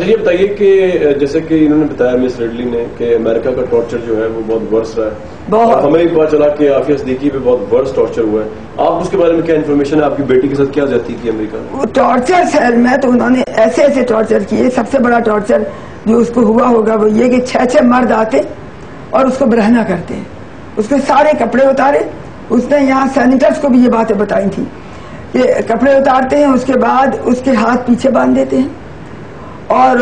یہ بتائیے کہ جیسے کہ انہوں نے بتایا مس ریڈلی نے کہ امریکہ کا ٹارچر جو ہے وہ بہت ورس رہا ہے، اور ہمیں بھی پتا چلا کہ عافیہ صدیقی پہ بہت ورس ٹارچر ہوا ہے. آپ اس کے بارے میں کیا انفارمیشن ہے؟ آپ کی بیٹی کے ساتھ کیا زیادتی کی امریکہ نے؟ وہ ٹارچر سر میں تو انہوں نے ایسے ایسے ٹارچر کیے. سب سے بڑا ٹارچر جو اس کو ہوا ہوگا وہ یہ کہ 6 مرد آتے اور اس کو برہنہ کرتے ہیں. اس کے سارے کپڑے اتارے. اس نے یہاں سینیٹرز کو بھی یہ باتیں بتائی تھی کہ کپڑے اتارتے ہیں، اس کے بعد اس کے ہاتھ پیچھے باندھ دیتے ہیں اور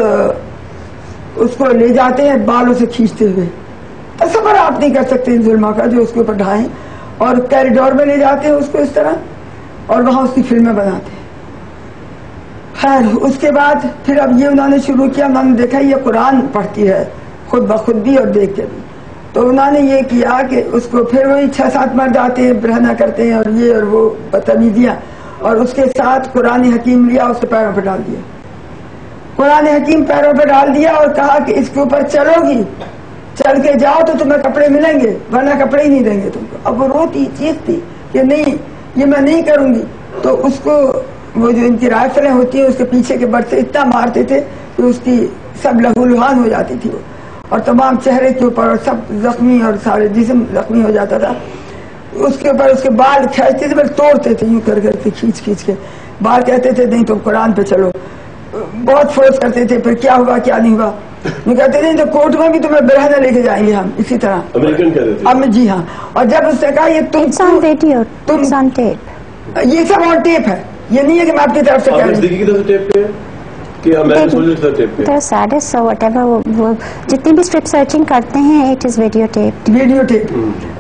اس کو لے جاتے ہیں بالوں سے کھینچتے ہوئے. تصور آپ نہیں کر سکتے ان ظلموں کا جو اس کے اوپر ڈھائیں، اور کیریڈور میں لے جاتے ہیں اس کو اس طرح اور وہاں اس کی فلمیں بناتے ہیں. خیر اس کے بعد پھر اب یہ انہوں نے شروع کیا. انہوں نے دیکھا یہ قرآن پڑھتی ہے خود بخود بھی اور دیکھ کے بھی، تو انہوں نے یہ کیا کہ اس کو پھر وہی 6-7 مرد آتے ہیں برہنہ کرتے ہیں اور یہ اور وہ بدتمیزیاں، اور اس کے ساتھ قرآن حکیم لیا اس کے پیروں پہ ڈال دیا. قرآن حکیم پیروں پہ ڈال دیا اور کہا کہ اس کے اوپر چلو گی، چل کے جاؤ تو تمہیں کپڑے ملیں گے ورنہ کپڑے ہی نہیں دیں گے تم کو. اب وہ روتی چیختی کہ نہیں یہ میں نہیں کروں گی. تو اس کو وہ جو ان کی رائفلیں ہوتی ہیں اس کے پیچھے کے بٹ سے اتنا مارتے تھے کہ اس کی سب لہو لہان ہو جاتی تھی وہ، اور تمام چہرے کے اوپر اور سب زخمی اور سارے جسم زخمی ہو جاتا تھا. اس کے اوپر اس کے بال کھینچتے تھے پھر توڑتے تھے یوں کر کے کھینچ کے بال. کہتے تھے نہیں تم قرآن پہ چلو. بہت فورس کرتے تھے. پھر کیا ہوا کیا نہیں ہوا وہ کہتے تھے تو کورٹ میں بھی تمہیں برہنہ لے کے جائیں گے ہم اسی طرح. امریکن کہتے تھے. اب جی ہاں. اور جب اس نے کہا یہ تم یہ سب آن ٹیپ ہے، یہ نہیں ہے کہ میں اپنی طرف سے کہہ رہی ہوں. جتنی بھی اسٹرپ سرچنگ کرتے ہیں اٹ از ویڈیو ٹیپ.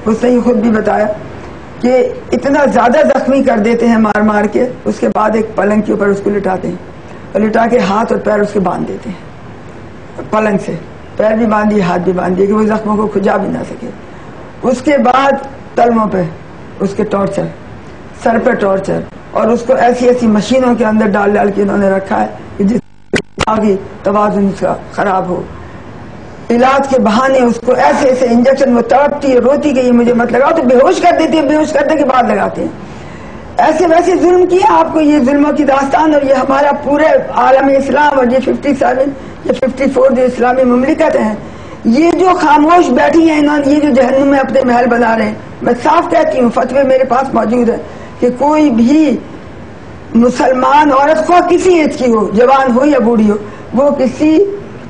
اس نے خود بھی بتایا کہ اتنا زیادہ زخمی کر دیتے ہیں مار مار کے. اس کے بعد ایک پلنگ کے اوپر اس کو لٹاتے ہیں اور لٹا کے ہاتھ اور پیر اس کے باندھ دیتے ہیں پلنگ سے. پیر بھی باندھ دیے ہاتھ بھی باندھ دیے کہ وہ زخموں کو کھجا بھی نہ سکے. اس کے بعد تلووں پہ اس کے ٹارچر، سر پہ ٹارچر، اور اس کو ایسی ایسی مشینوں کے اندر ڈال ڈال کے انہوں نے رکھا ہے کہ جس آگے توازن اس کا خراب ہو. علاج کے بہانے اس کو ایسے ایسے انجیکشن وہ تڑپتی ہے روتی کہ یہ مجھے مت لگاؤ تو بے ہوش کر دیتی ہے، بے ہوش کرنے کے بعد لگاتے ہیں. ایسے ویسے ظلم کیا آپ کو. یہ ظلموں کی داستان اور یہ ہمارا پورے عالم اسلام اور یہ 57 یا 54 جو اسلامی مملکت ہیں یہ جو خاموش بیٹھی ہیں انہوں یہ جو جہنم میں اپنے محل بنا رہے ہیں. میں صاف کہتی ہوں فتوے میرے پاس موجود ہے کہ کوئی بھی مسلمان عورت کو کسی ایج کی ہو، جوان ہو یا بوڑھی ہو، وہ کسی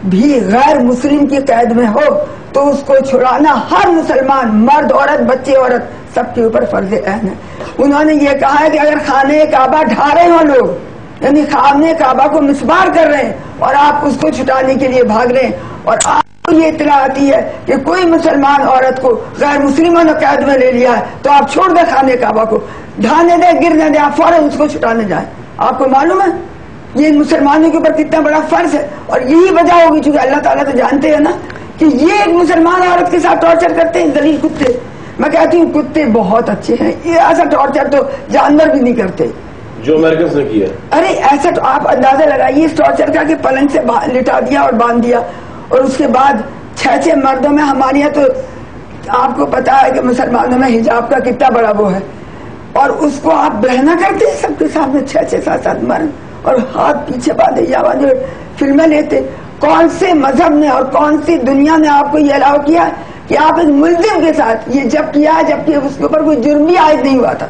بھی غیر مسلم کی قید میں ہو تو اس کو چھڑانا ہر مسلمان مرد عورت بچے عورت سب کے اوپر فرض عین ہے. انہوں نے یہ کہا ہے کہ اگر خانہ کعبہ ڈھا رہے ہوں لوگ، یعنی خانہ کعبہ کو مسمار کر رہے ہیں اور آپ اس کو چھٹانے کے لیے بھاگ رہے ہیں، اور آپ کو یہ اطلاع آتی ہے کہ کوئی مسلمان عورت کو غیر مسلموں نے قید میں لے لیا ہے تو آپ چھوڑ دیں خانہ کعبہ کو، ڈھانے دیں گرنے دیں، آپ فوراً اس کو چھٹانے جائیں. آپ کو معلوم ہے یہ ان مسلمانوں کے اوپر کتنا بڑا فرض ہے. اور یہی وجہ ہوگی چونکہ اللہ تعالیٰ تو جانتے ہیں نا کہ یہ ایک مسلمان عورت کے ساتھ ٹارچر کرتے ہیں ذلیل کتے. میں کہتی ہوں کتے بہت اچھے ہیں، یہ ایسا ٹارچر تو جانور بھی نہیں کرتے جو امریکنز نے کیا. ارے ایسا تو آپ اندازہ لگائیے اس ٹارچر کا کہ پلنگ سے لٹا دیا اور باندھ دیا، اور اس کے بعد 6 مردوں میں ہمارے یہاں تو آپ کو پتا ہے کہ مسلمانوں میں حجاب کا کتنا بڑا وہ ہے، اور اس کو آپ برہنہ کرتے ہیں سب کے سامنے 6 7 مرد، اور ہاتھ پیچھے باندھے یا جو فلمیں لیتے. کون سے مذہب نے اور کون سی دنیا نے آپ کو یہ الاؤ کیا کہ آپ ایک ملزم کے ساتھ یہ جب کیا ہے جبکہ اس کے اوپر کوئی جرم بھی عائد نہیں ہوا تھا،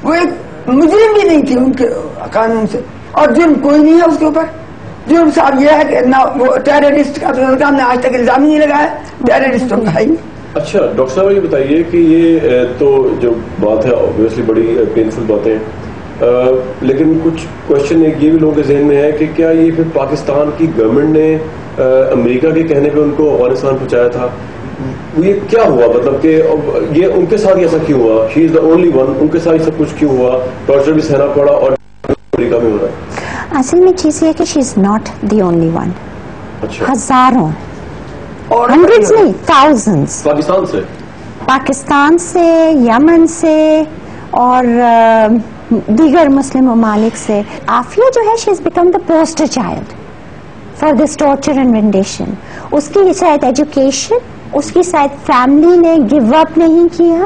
وہ ایک مجرم بھی نہیں تھی ان کے قانون سے، اور جرم کوئی نہیں ہے اس کے اوپر. جرم صاحب یہ ہے کہ نہ وہ ٹیررسٹ کا تو ہم نے آج تک الزام ہی نہیں لگایا، ٹیررسٹوں کا ہے. اچھا ڈاکٹر صاحب یہ بتائیے کہ یہ تو جو بات ہے اوبویسلی بڑی پینفل باتیں، لیکن کچھ کوشچن یہ بھی لوگوں کے ذہن میں ہے کہ کیا یہ پھر پاکستان کی گورنمنٹ نے امریکہ کے کہنے پہ ان کو افغانستان پہنچایا تھا؟ یہ کیا ہوا؟ مطلب کہ یہ ان کے ساتھ ایسا کیوں ہوا؟ شی از دا اونلی ون، ان کے ساتھ سب کچھ کیوں ہوا؟ ٹارچر بھی سہنا پڑا اور امریکہ میں ہو رہا ہے. اصل میں چیز یہ کہ she is not the only one. ہزاروں ہنڈریڈز نہیں تھاؤزنڈز پاکستان سے یمن سے اور دیگر مسلم ممالک سے. عافیہ جو ہے she is become the poster child for this torture and rendition. اس کی شاید ایجوکیشن، اس کی شاید فیملی نے گیو اپ نہیں کیا،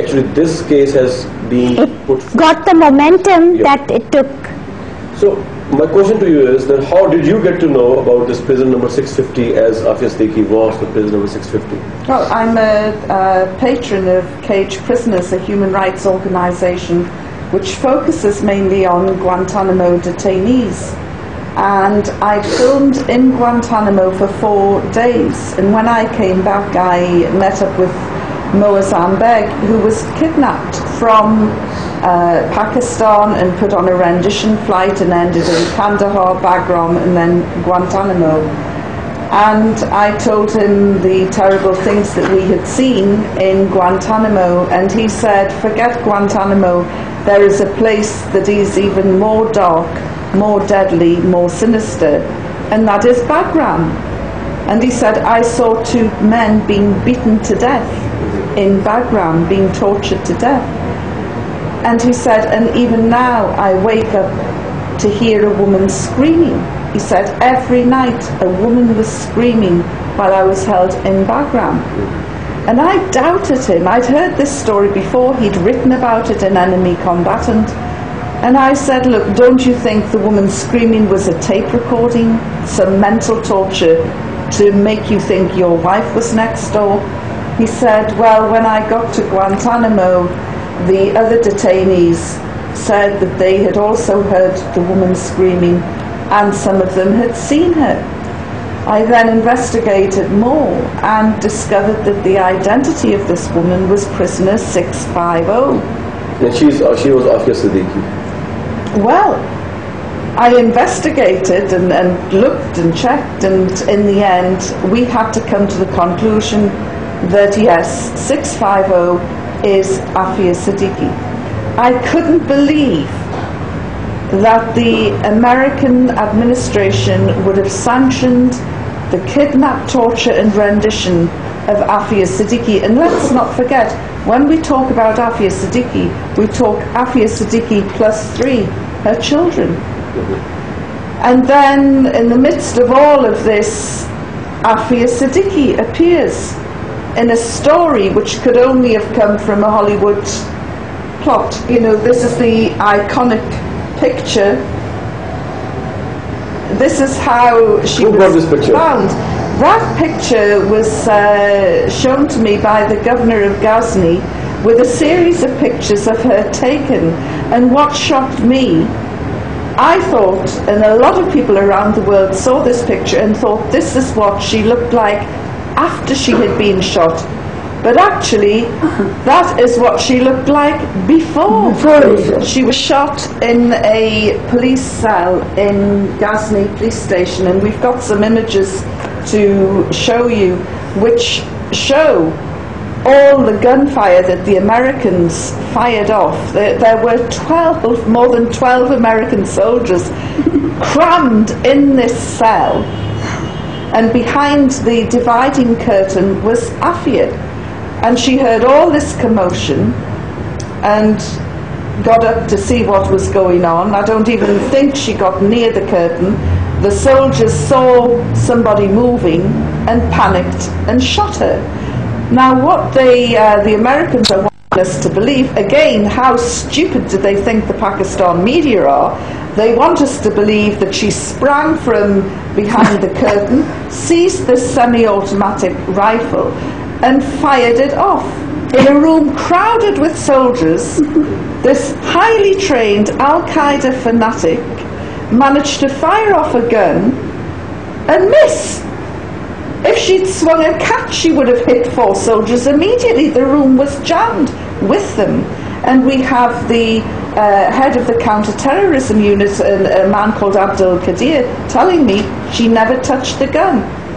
Actually, this case has been got the momentum that it took. So, my question to you is that how did you get to know about this prison number 650 as Aafia Siddiqui was the prison number 650? Well, I'm a patron of Caged Prisoners, a human rights organisation which focuses mainly on Guantanamo detainees. And I filmed in Guantanamo for 4 days. And when I came back, I met up with Moazzam Beg, who was kidnapped from Pakistan and put on a rendition flight and ended in Kandahar, Bagram and then Guantanamo. And I told him the terrible things that we had seen in Guantanamo, and he said, forget Guantanamo, there is a place that is even more dark, more deadly, more sinister, and that is Bagram. And he said, I saw 2 men being beaten to death in Bagram, being tortured to death. And he said, and even now I wake up to hear a woman screaming. He said, every night a woman was screaming while I was held in Bagram. And I doubted him. I'd heard this story before. He'd written about it in Enemy Combatant. And I said, look, don't you think the woman screaming was a tape recording, some mental torture to make you think your wife was next door? He said, well, when I got to Guantanamo, the other detainees said that they had also heard the woman screaming and some of them had seen her. I then investigated more and discovered that the identity of this woman was prisoner 650. And she was Aafia Siddiqui. Well, I investigated and looked and checked, and in the end we had to come to the conclusion that yes, 650 is Aafia Siddiqui. I couldn't believe that the American administration would have sanctioned the kidnap, torture and rendition of Aafia Siddiqui. And let's not forget, when we talk about Aafia Siddiqui, we talk Aafia Siddiqui plus 3, her children. And then in the midst of all of this, Aafia Siddiqui appears in a story which could only have come from a Hollywood plot. You know, this is the iconic picture. This is how she was found. That picture was shown to me by the governor of Ghazni with a series of pictures of her taken. And what shocked me, I thought, and a lot of people around the world saw this picture and thought this is what she looked like after she had been shot. But actually, that is what she looked like before. She was shot in a police cell in Ghazni police station, and we've got some images to show you which show all the gunfire that the Americans fired off. There were more than 12 American soldiers crammed in this cell, and behind the dividing curtain was Aafia. And she heard all this commotion and got up to see what was going on. I don't even think she got near the curtain. The soldiers saw somebody moving and panicked and shot her. Now what the Americans are wanting us to believe, again, how stupid do they think the Pakistan media are? They want us to believe that she sprang from behind the curtain, seized this semi-automatic rifle and fired it off. In a room crowded with soldiers, this highly trained Al-Qaeda fanatic managed to fire off a gun and miss. If she'd swung a catch, she would have hit 4 soldiers immediately. The room was jammed with them. And we have the head of the counter-terrorism unit, a man called Abdul Qadir, telling me she never touched the gun.